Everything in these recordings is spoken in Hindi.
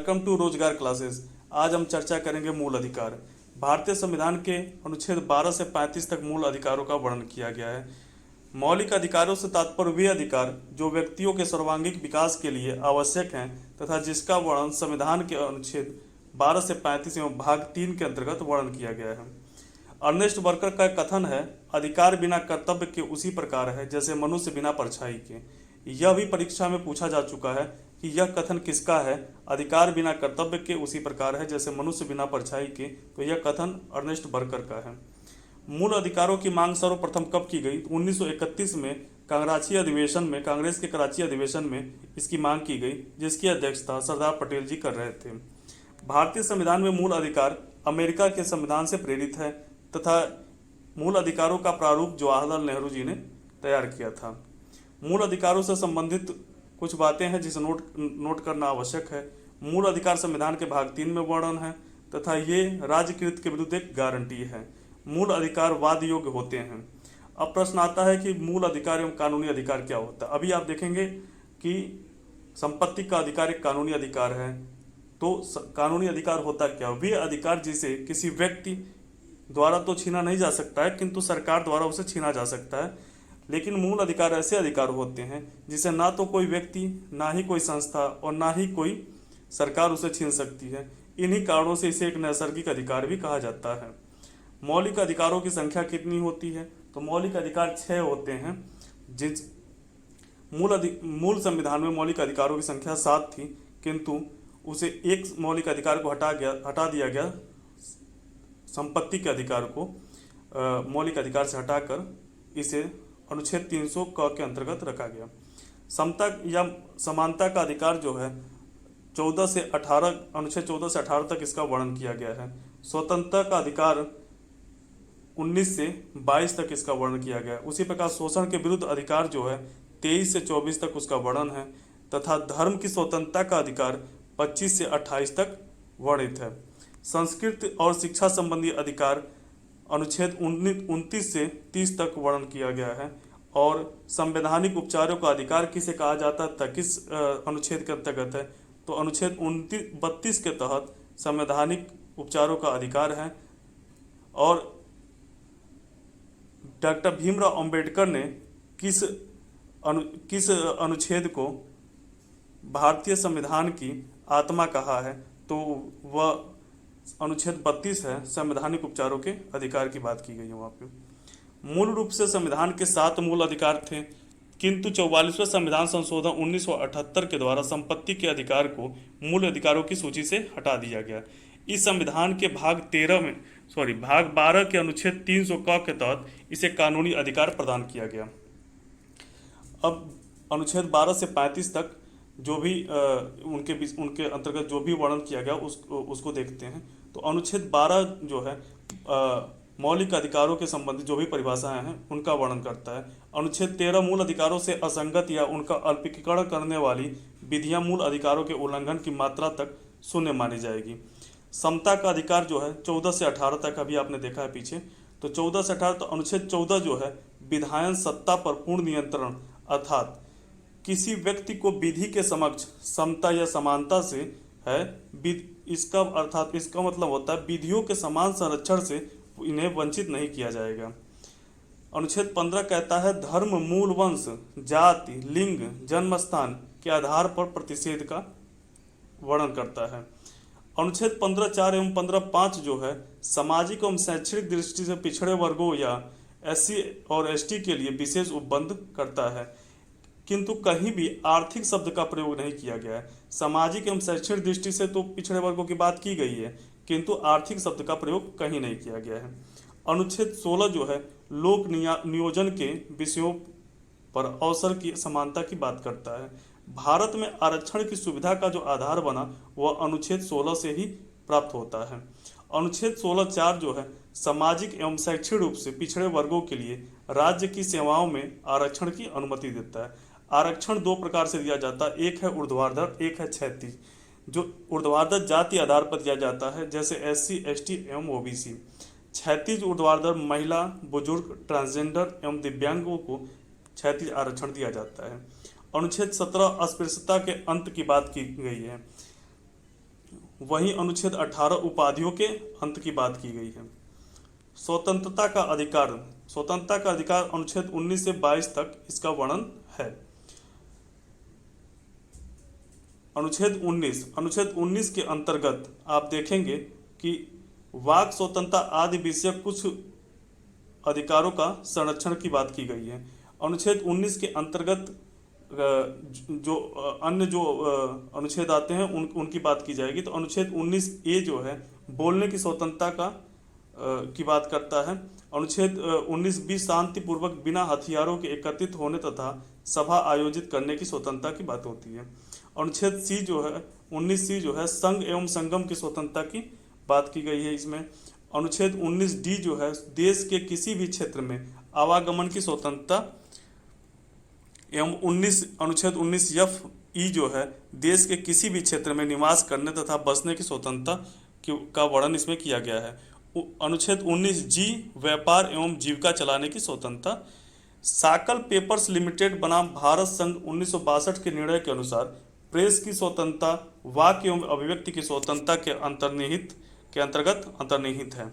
वेलकम टू रोजगार क्लासेस। आज हम चर्चा करेंगे मूल अधिकार। भारतीय संविधान के अनुच्छेद 12 से 35 तक मूल अधिकारों का वर्णन किया गया है। मौलिक अधिकारों से तात्पर्य वे अधिकार जो व्यक्तियों के सर्वांगीण विकास के लिए आवश्यक हैं तथा जिसका वर्णन संविधान के अनुच्छेद 12 से 35 एवं भाग 3 के अंतर्गत वर्णन किया गया है। अर्नेस्ट वर्कर का कथन है, अधिकार बिना कर्तव्य के उसी प्रकार है जैसे मनुष्य बिना परछाई के। यह भी परीक्षा में पूछा जा चुका है कि यह कथन किसका है। अधिकार बिना कर्तव्य के उसी प्रकार है जैसे मनुष्य बिना परछाई के, तो यह कथन अर्नेस्ट वर्कर का है। मूल अधिकारों की मांग सर्वप्रथम कब की गई? 1931 में कांग्रेस के कराची अधिवेशन में इसकी मांग की गई, जिसकी अध्यक्षता सरदार पटेल जी कर रहे थे। भारतीय संविधान में मूल अधिकार अमेरिका के संविधान से प्रेरित है तथा मूल अधिकारों का प्रारूप जवाहरलाल नेहरू जी ने तैयार किया था। मूल अधिकारों से संबंधित कुछ बातें हैं जिसे नोट करना आवश्यक है। मूल अधिकार संविधान के भाग 3 में वर्णन है तथा ये राज्यकृत के विरुद्ध एक गारंटी है। मूल अधिकार वाद योग्य होते हैं। अब प्रश्न आता है कि मूल अधिकार एवं कानूनी अधिकार क्या होता है। अभी आप देखेंगे कि संपत्ति का अधिकार एक कानूनी अधिकार है, तो कानूनी अधिकार होता क्या? वे अधिकार जिसे किसी व्यक्ति द्वारा तो छीना नहीं जा सकता है, किंतु सरकार द्वारा उसे छीना जा सकता है। लेकिन मूल अधिकार ऐसे अधिकार होते हैं जिसे ना तो कोई व्यक्ति, ना ही कोई संस्था और ना ही कोई सरकार उसे छीन सकती है। इन्हीं कारणों से इसे एक नैसर्गिक अधिकार भी कहा जाता है। मौलिक अधिकारों की संख्या कितनी होती है? तो मौलिक अधिकार 6 होते हैं। जिस मूल संविधान में मौलिक अधिकारों की संख्या 7 थी, किंतु उसे एक मौलिक अधिकार को हटा दिया गया। संपत्ति के अधिकार को मौलिक अधिकार से हटाकर इसे अनुच्छेद 300 क के अंतर्गत रखा गया। समता या समानता का अधिकार जो है 14 से 18 अनुच्छेद 14 से 18 तक इसका वर्णन किया गया है। स्वतंत्रता का अधिकार 19 से 22 तक इसका वर्णन किया गया है। उसी प्रकार शोषण के विरुद्ध अधिकार जो है 23 से 24 तक उसका वर्णन है तथा धर्म की स्वतंत्रता का अधिकार 25 से 28 तक वर्णित है। संस्कृति और शिक्षा संबंधी अधिकार अनुच्छेद 29 से 30 तक वर्णन किया गया है। और संवैधानिक उपचारों का अधिकार किसे कहा जाता है, किस अनुच्छेद के अंतर्गत है? तो अनुच्छेद 32 के तहत संवैधानिक उपचारों का अधिकार है। और डॉक्टर भीमराव अंबेडकर ने किस अनुच्छेद को भारतीय संविधान की आत्मा कहा है? तो वह अनुच्छेद 32 है। संवैधानिक उपचारों के अधिकार की बात की गई है वहाँ पे। मूल रूप से संविधान के 7 मूल अधिकार थे, किंतु 44वें संविधान संशोधन 1978 के द्वारा संपत्ति के अधिकार को मूल अधिकारों की सूची से हटा दिया गया। इस संविधान के भाग 12 के अनुच्छेद 300 क के तहत इसे कानूनी अधिकार प्रदान किया गया। अब अनुच्छेद 12 से 35 तक जो भी उनके अंतर्गत जो भी वर्णन किया गया उसको देखते हैं। तो अनुच्छेद 12 जो है मौलिक अधिकारों के संबंधित जो भी परिभाषाएं हैं उनका वर्णन करता है। अनुच्छेद 13 मूल अधिकारों से असंगत या उनका अल्पीकरण करने वाली विधियां मूल अधिकारों के उल्लंघन की मात्रा तक शून्य मानी जाएगी। समता का अधिकार जो है 14 से 18 तक, अभी आपने देखा है पीछे, तो 14 से 18। तो अनुच्छेद 14 जो है विधायन सत्ता पर पूर्ण नियंत्रण, अर्थात किसी व्यक्ति को विधि के समक्ष समता या समानता से है, इसका मतलब होता है विधियों के समान संरक्षण से इन्हें वंचित नहीं किया जाएगा। अनुच्छेद 15 कहता है धर्म, मूल, वंश, जाति, लिंग, जन्म स्थान के आधार पर प्रतिषेध का वर्णन करता है। अनुच्छेद 15(4) एवं 15(5) जो है सामाजिक एवं शैक्षणिक दृष्टि से पिछड़े वर्गों या SC और ST के लिए विशेष उपबंध करता है, किंतु कहीं भी आर्थिक शब्द का प्रयोग नहीं किया गया है। सामाजिक एवं शैक्षणिक दृष्टि से तो पिछड़े वर्गों की बात की गई है, किंतु आर्थिक शब्द का प्रयोग कहीं नहीं किया गया है। अनुच्छेद 16 जो है लोक नियोजन के विषयों पर अवसर की समानता की बात करता है। भारत में आरक्षण की सुविधा का जो आधार बना वह अनुच्छेद 16 से ही प्राप्त होता है। अनुच्छेद 16(4) जो है सामाजिक एवं शैक्षणिक रूप से पिछड़े वर्गों के लिए राज्य की सेवाओं में आरक्षण की अनुमति देता है। आरक्षण 2 प्रकार से दिया जाता है, एक है ऊर्ध्वाधर, एक है क्षैतिज। जो ऊर्ध्वाधर जाति आधार पर दिया जाता है जैसे SC, ST एवं OBC। क्षैतिज ऊर्ध्वाधर महिला, बुजुर्ग, ट्रांसजेंडर एवं दिव्यांगों को क्षैतिज आरक्षण दिया जाता है। अनुच्छेद 17 अस्पृश्यता के अंत की बात की गई है। वहीं अनुच्छेद 18 उपाधियों के अंत की बात की गई है। स्वतंत्रता का अधिकार, स्वतंत्रता का अधिकार अनुच्छेद 19 से 22 तक इसका वर्णन है। अनुच्छेद 19 के अंतर्गत आप देखेंगे कि वाक स्वतंत्रता आदि विषय कुछ अधिकारों का संरक्षण की बात की गई है। अनुच्छेद 19 के अंतर्गत जो अन्य जो अनुच्छेद आते हैं उनकी बात की जाएगी। तो अनुच्छेद 19A जो है बोलने की स्वतंत्रता का की बात करता है। अनुच्छेद 19B शांतिपूर्वक बिना हथियारों के एकत्रित होने तथा सभा आयोजित करने की स्वतंत्रता की बात होती है। अनुच्छेद C जो है 19C जो है संघ एवं संगम की स्वतंत्रता की बात की गई है इसमें। अनुच्छेद 19D जो है देश के किसी भी क्षेत्र में आवागमन की स्वतंत्रता एवं अनुच्छेद 19F जो है देश के किसी भी क्षेत्र में निवास करने तथा बसने की स्वतंत्रता का वर्णन इसमें किया गया है। अनुच्छेद 19G व्यापार एवं जीविका चलाने की स्वतंत्रता। साकल पेपर्स लिमिटेड बनाम भारत संघ 1962 के निर्णय के अनुसार प्रेस की स्वतंत्रता वाक एवं अभिव्यक्ति की स्वतंत्रता के अंतर्गत अंतर्निहित है।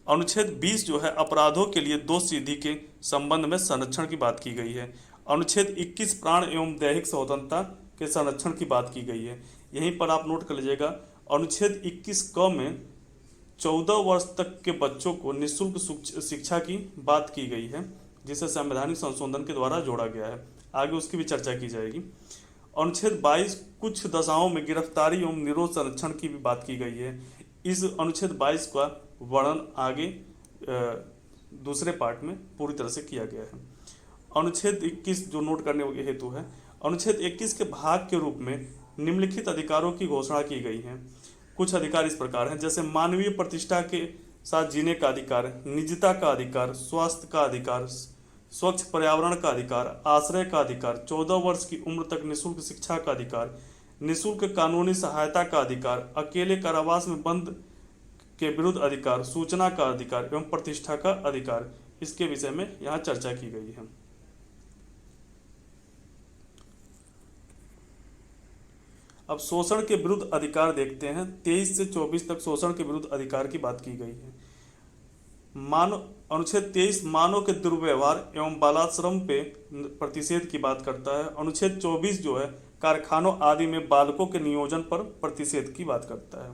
अनुच्छेद 20 जो है अपराधों के लिए दोष सिद्धि के संबंध में संरक्षण की बात की गई है। अनुच्छेद 21 प्राण एवं दैहिक स्वतंत्रता के संरक्षण की बात की गई है। यहीं पर आप नोट कर लीजिएगा। अनुच्छेद 21 क में 14 वर्ष तक के बच्चों को निःशुल्क शिक्षा की बात की गई है, जिसे संवैधानिक संशोधन के द्वारा जोड़ा गया है। आगे उसकी भी चर्चा की जाएगी। अनुच्छेद 22 कुछ दशाओं में गिरफ्तारी एवं निरोध संरक्षण की भी बात की गई है। इस अनुच्छेद 22 का वर्णन आगे दूसरे पार्ट में पूरी तरह से किया गया है। अनुच्छेद 21 जो नोट करने के हेतु है, अनुच्छेद 21 के भाग के रूप में निम्नलिखित अधिकारों की घोषणा की गई है। कुछ अधिकार इस प्रकार हैं, जैसे मानवीय प्रतिष्ठा के साथ जीने का अधिकार, निजता का अधिकार, स्वास्थ्य का अधिकार, स्वच्छ पर्यावरण का अधिकार, आश्रय का अधिकार, 14 वर्ष की उम्र तक निःशुल्क शिक्षा का अधिकार, निःशुल्क कानूनी सहायता का अधिकार, अकेले कारावास में बंद के विरुद्ध अधिकार, सूचना का अधिकार एवं प्रतिष्ठा का अधिकार, इसके विषय में यहाँ चर्चा की गई है। अब शोषण के विरुद्ध अधिकार देखते हैं। 23 से 24 तक शोषण के विरुद्ध अधिकार की बात की गई है। अनुच्छेद 23 मानव के दुर्व्यवहार एवं बालाश्रम पे प्रतिषेध की बात करता है। अनुच्छेद 24 जो है कारखानों आदि में बालकों के नियोजन पर प्रतिषेध की बात करता है।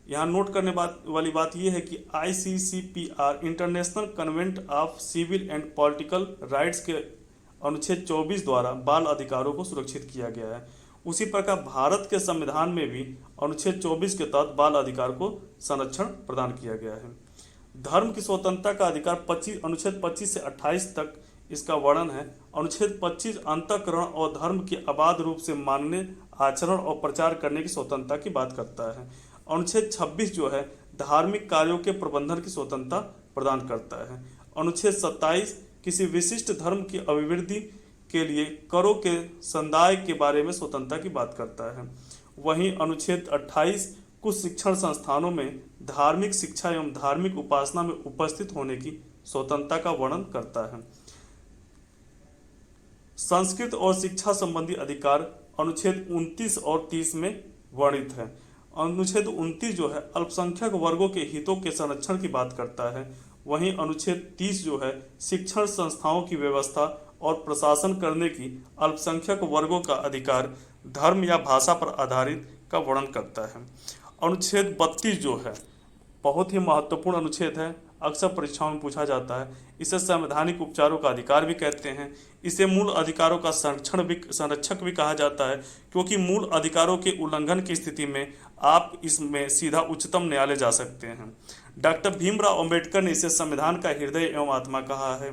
यहाँ नोट करने वाली बात यह है कि ICCPR international convent of civil and political rights के अनुच्छेद 24 द्वारा बाल अधिकारों को सुरक्षित किया गया है। उसी प्रकार भारत के संविधान में भी अनुच्छेद 24 के तहत बाल अधिकार को संरक्षण प्रदान किया गया है। धर्म की स्वतंत्रता का अधिकार अनुच्छेद 25 से 28 तक इसका वर्णन है। अनुच्छेद 25 अंतःकरण और धर्म के अबाध रूप से मानने, आचरण और प्रचार करने की स्वतंत्रता की बात करता है। अनुच्छेद 26 जो है धार्मिक कार्यों के प्रबंधन की स्वतंत्रता प्रदान करता है। अनुच्छेद 27 किसी विशिष्ट धर्म की अभिवृद्धि के लिए करों के संदाय के बारे में स्वतंत्रता की बात करता है। वहीं अनुच्छेद 28 कुछ शिक्षण संस्थानों में धार्मिक शिक्षा एवं धार्मिक उपासना में उपस्थित होने की स्वतंत्रता का वर्णन करता है। संस्कृत और शिक्षा संबंधी अधिकार अनुच्छेद 29 और 30 में वर्णित है। अनुच्छेद 29 जो है अल्पसंख्यक वर्गों के हितों के संरक्षण की बात करता है। वहीं अनुच्छेद 30 जो है शिक्षण संस्थाओं की व्यवस्था और प्रशासन करने की अल्पसंख्यक वर्गों का अधिकार धर्म या भाषा पर आधारित का वर्णन करता है। अनुच्छेद 32 जो है बहुत ही महत्वपूर्ण अनुच्छेद है, अक्सर परीक्षाओं में पूछा जाता है। इसे संवैधानिक उपचारों का अधिकार भी कहते हैं। इसे मूल अधिकारों का संरक्षक भी कहा जाता है, क्योंकि मूल अधिकारों के उल्लंघन की स्थिति में आप इसमें सीधा उच्चतम न्यायालय जा सकते हैं। डॉक्टर भीमराव अंबेडकर ने इसे संविधान का हृदय एवं आत्मा कहा है।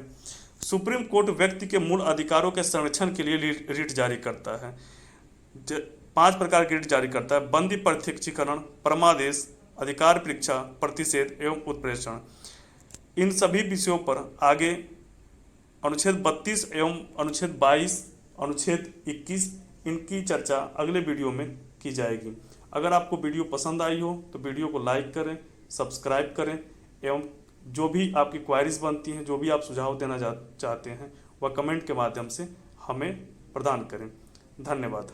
सुप्रीम कोर्ट व्यक्ति के मूल अधिकारों के संरक्षण के लिए रिट जारी करता है। 5 प्रकार के रिट जारी करता है: बंदी प्रत्यक्षीकरण, परमादेश, अधिकार परीक्षा, प्रतिषेध एवं उत्प्रेषण। इन सभी विषयों पर आगे अनुच्छेद 32 एवं अनुच्छेद 22, अनुच्छेद 21 इनकी चर्चा अगले वीडियो में की जाएगी। अगर आपको वीडियो पसंद आई हो तो वीडियो को लाइक करें, सब्सक्राइब करें एवं जो भी आपकी क्वायरीज बनती हैं, जो भी आप सुझाव देना चाहते हैं, वह कमेंट के माध्यम से हमें प्रदान करें। धन्यवाद।